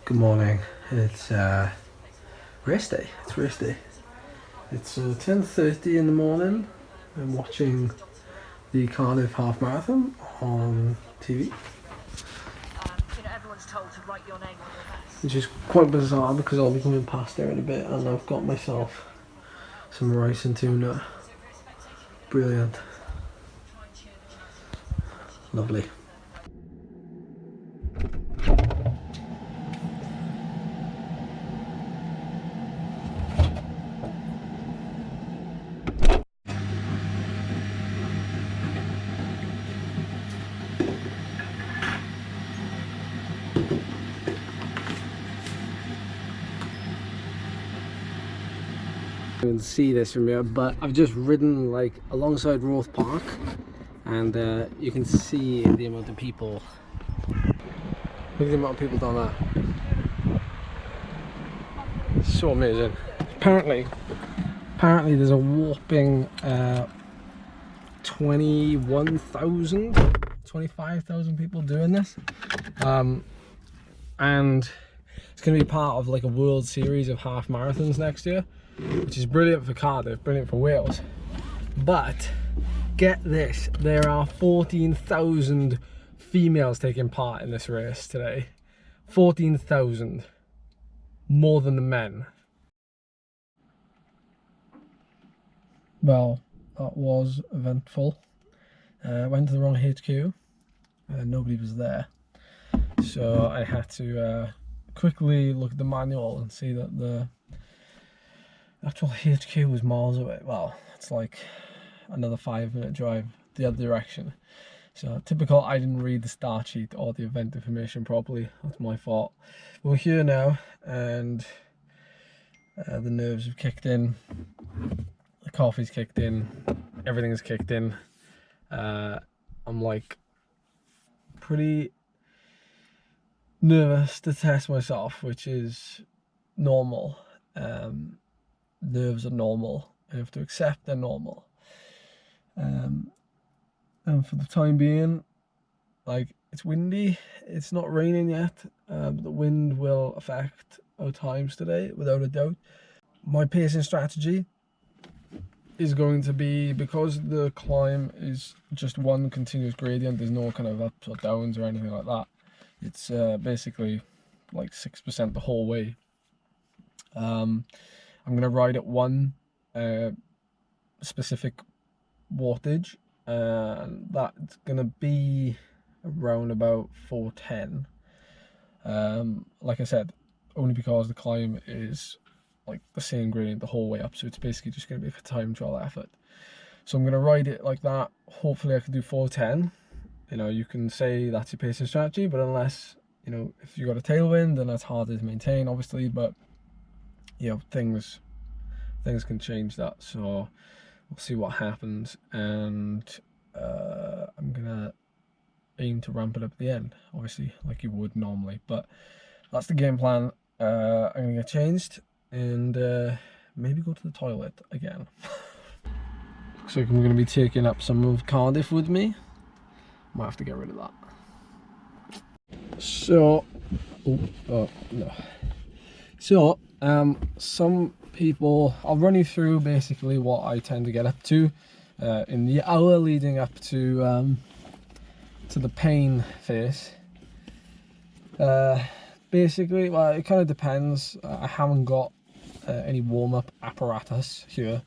Good morning. It's race day. It's race day. It's 10:30 in the morning. I'm watching the Cardiff Half Marathon on TV, everyone's told to write your name on your vest. which is quite bizarre because I'll be coming past there in a bit, and I've got myself some rice and tuna. Brilliant. Lovely. You can see this from here, but I've just ridden like alongside Roath Park, and you can see the amount of people. Look at the amount of people down there. It's so amazing. Apparently there's a whopping 25,000 people doing this, and it's going to be part of like a world series of half marathons next year, which is brilliant for Cardiff, brilliant for Wales. But get this, there are 14,000 females taking part in this race today. 14,000, more than the men. Well, that was eventful. Went to the wrong HQ, nobody was there, so I had to quickly look at the manual and see that the actual HQ was miles away. Well, it's like another 5-minute drive the other direction. So typical, I didn't read the start sheet or the event information properly. That's my fault. We're here now, and the nerves have kicked in. The coffee's kicked in. Everything's kicked in. I'm like pretty nervous to test myself, which is normal. Nerves are normal. I have to accept they're normal. And for the time being, like, it's windy. It's not raining yet, but the wind will affect our times today, without a doubt. My pacing strategy is going to be, because the climb is just one continuous gradient, there's no kind of ups or downs or anything like that. It's basically like 6% the whole way. I'm going to ride at one specific wattage, and that's going to be around about 410. Like I said, only because the climb is like the same gradient the whole way up, so it's basically just going to be a time trial effort. So I'm going to ride it like that. Hopefully I can do 410. You know, you can say that's your pacing strategy, but unless, you know, if you got a tailwind, then that's harder to maintain, obviously. But you know, things can change that, so we'll see what happens. And I'm gonna aim to ramp it up at the end, obviously, like you would normally. But that's the game plan. I'm gonna get changed and maybe go to the toilet again. Looks like I'm gonna be taking up some of Cardiff with me. Might have to get rid of that. So, no. So, some people, I'll run you through basically what I tend to get up to in the hour leading up to the pain phase. Basically, well, it kind of depends. I haven't got any warm-up apparatus here,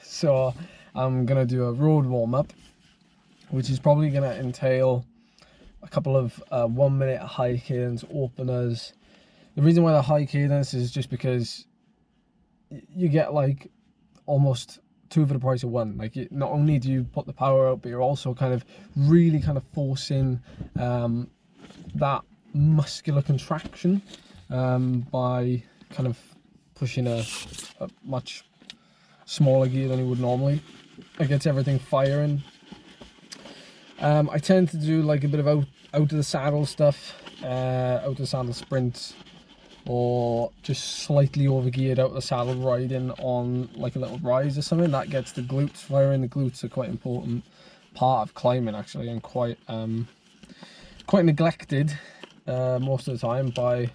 so I'm gonna do a road warm-up, which is probably gonna entail a couple of 1-minute high cadence openers. The reason why the high cadence is just because you get like almost 2 for the price of 1. Like, not only do you put the power out, but you're also kind of really kind of forcing that muscular contraction by kind of pushing a much smaller gear than you would normally. It gets everything firing. I tend to do like a bit of out of the saddle stuff, out of the saddle sprints, or just slightly overgeared out of the saddle riding on like a little rise or something. That gets the glutes firing. The glutes are quite important part of climbing, actually, and quite neglected most of the time by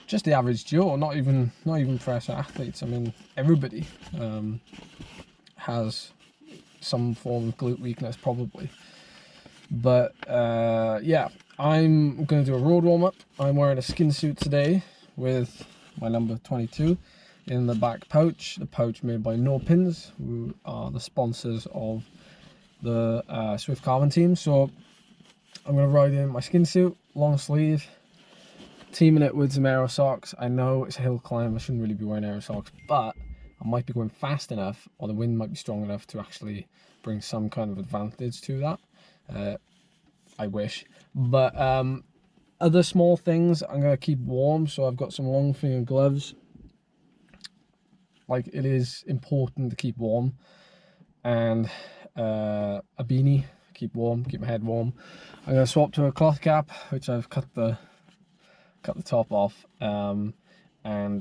just the average Joe, not even professional athletes. I mean, everybody has some form of glute weakness probably. But yeah, I'm going to do a road warm-up. I'm wearing a skin suit today with my number 22 in the back pouch. The pouch made by No Pins, who are the sponsors of the SwiftCarbon team. So I'm going to ride in my skin suit, long sleeve, teaming it with some aero socks. I know it's a hill climb, I shouldn't really be wearing aero socks, but I might be going fast enough, or the wind might be strong enough to actually bring some kind of advantage to that. I wish. But other small things I'm going to keep warm, so I've got some long finger gloves. Like, it is important to keep warm, and a beanie, keep warm, keep my head warm. I'm going to swap to a cloth cap, which I've cut the top off, and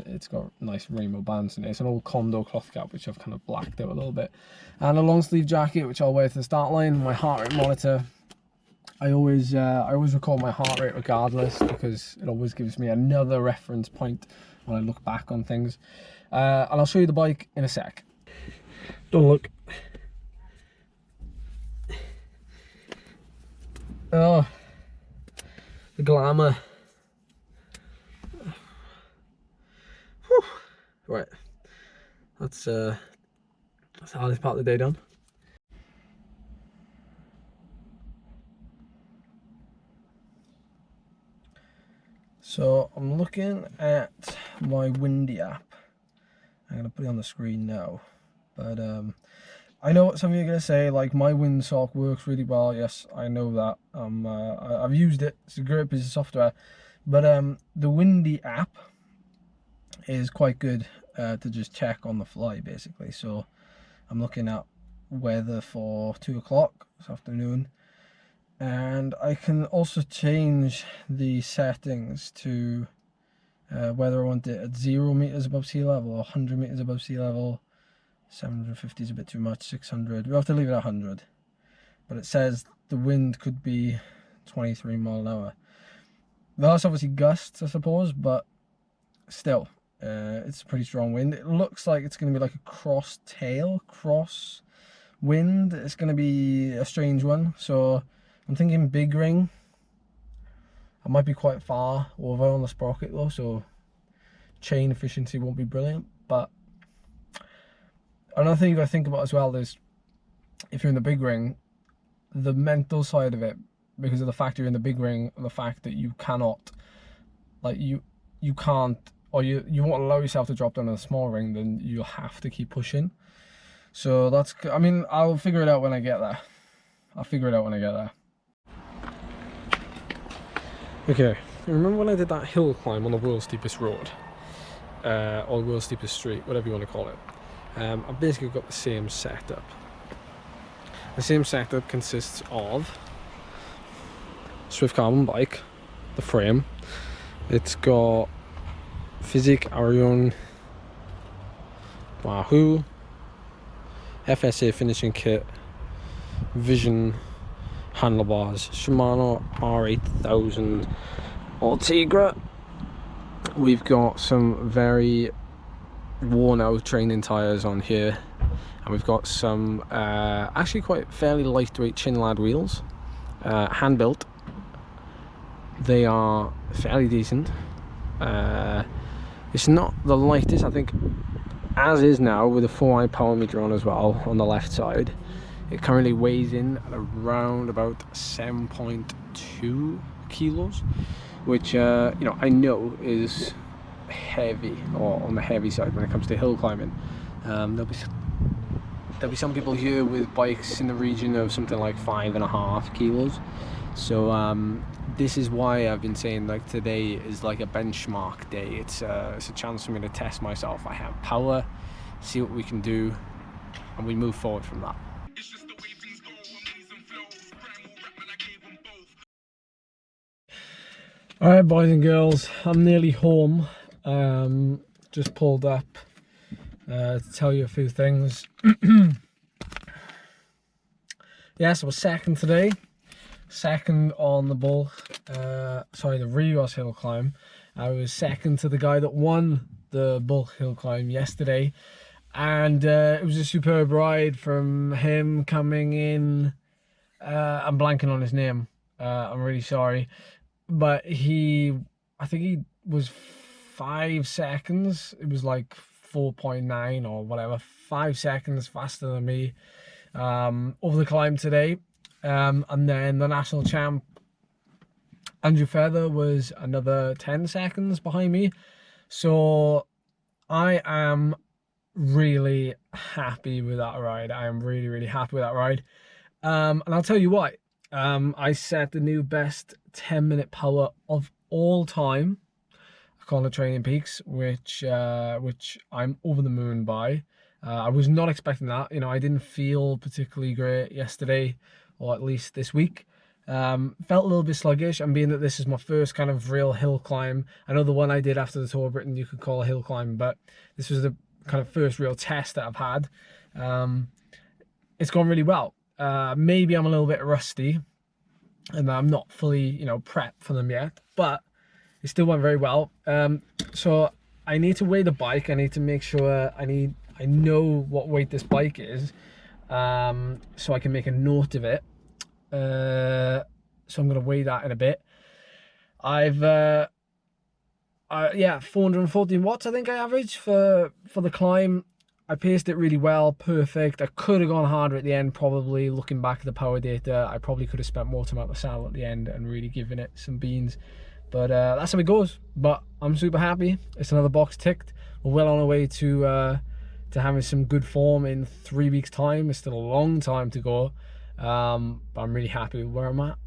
it's got nice rainbow bands in it. It's an old Condo cloth cap which I've kind of blacked out a little bit, and a long sleeve jacket which I'll wear to the start line. My heart rate monitor, I always record my heart rate regardless, because it always gives me another reference point when I look back on things. And I'll show you the bike in a sec. Don't look. Oh, the glamour. Whew. Right, that's the hardest part of the day done. So I'm looking at my Windy app. I'm gonna put it on the screen now, but I know what some of you are gonna say, like, my windsock works really well. Yes, I know that. I've used it. It's a great piece of software, but the Windy app is quite good to just check on the fly, basically. So I'm looking at weather for 2 o'clock this afternoon, and I can also change the settings to whether I want it at 0 meters above sea level or 100 meters above sea level. 750 is a bit too much. 600, we have to leave it at 100, but it says the wind could be 23 mile an hour. That's obviously gusts, I suppose, but still, it's a pretty strong wind. It looks like it's going to be like a cross wind. It's going to be a strange one, so I'm thinking big ring. I might be quite far over on the sprocket though, so chain efficiency won't be brilliant. But another thing you got to think about as well is, if you're in the big ring, the mental side of it, because of the fact you're in the big ring, and the fact that you cannot, like, you can't, or you won't allow yourself to drop down in a small ring, then you'll have to keep pushing. So that's, I mean, I'll figure it out when I get there. Okay, remember when I did that hill climb on the world's steepest road? Or world's steepest street, whatever you want to call it. I've basically got the same setup. The same setup consists of SwiftCarbon bike, the frame. It's got Physique Arion Wahoo, FSA finishing kit, Vision handlebars, Shimano R8000 Ultegra. We've got some very worn out training tires on here, and we've got some actually quite fairly lightweight Chinlad wheels, hand built. They are fairly decent. It's not the lightest, I think, as is now, with a 4i power meter on as well on the left side. It currently weighs in at around about 7.2 kilos, which you know, I know is heavy, or on the heavy side when it comes to hill climbing. There'll be some people here with bikes in the region of something like 5.5 kilos. So this is why I've been saying, like, today is like a benchmark day. It's a chance for me to test myself. I have power, see what we can do, and we move forward from that. Alright, boys and girls, I'm nearly home. Just pulled up to tell you a few things. Yes, I was second today. second on the the Rhigos hill climb. I was second to the guy that won the bulk hill climb yesterday, and it was a superb ride from him coming in. I'm blanking on his name. I'm really sorry, but I think he was 5 seconds. It was like 4.9 or whatever, 5 seconds faster than me over the climb today. And then the national champ Andrew Feather was another 10 seconds behind me. So I am really happy with that ride. I am really happy with that ride. And I'll tell you why. I set the new best 10-minute power of all time, Corner Training Peaks, which I'm over the moon by. I was not expecting that. You know, I didn't feel particularly great yesterday, or at least this week. Felt a little bit sluggish, and being that this is my first kind of real hill climb. I know the one I did after the Tour of Britain you could call a hill climb, but this was the kind of first real test that I've had. It's gone really well. Maybe I'm a little bit rusty and I'm not fully, you know, prepped for them yet, but it still went very well. So I need to weigh the bike. I need to make sure I know what weight this bike is, so I can make a note of it. So I'm going to weigh that in a bit. Yeah, 414 watts I think I averaged for the climb. I paced it really well, perfect. I could have gone harder at the end, probably. Looking back at the power data, I probably could have spent more time at the saddle at the end and really given it some beans. But that's how it goes. But I'm super happy. It's another box ticked. We're well on our way to having some good form in 3 weeks' time. It's still a long time to go. But I'm really happy with where I'm at.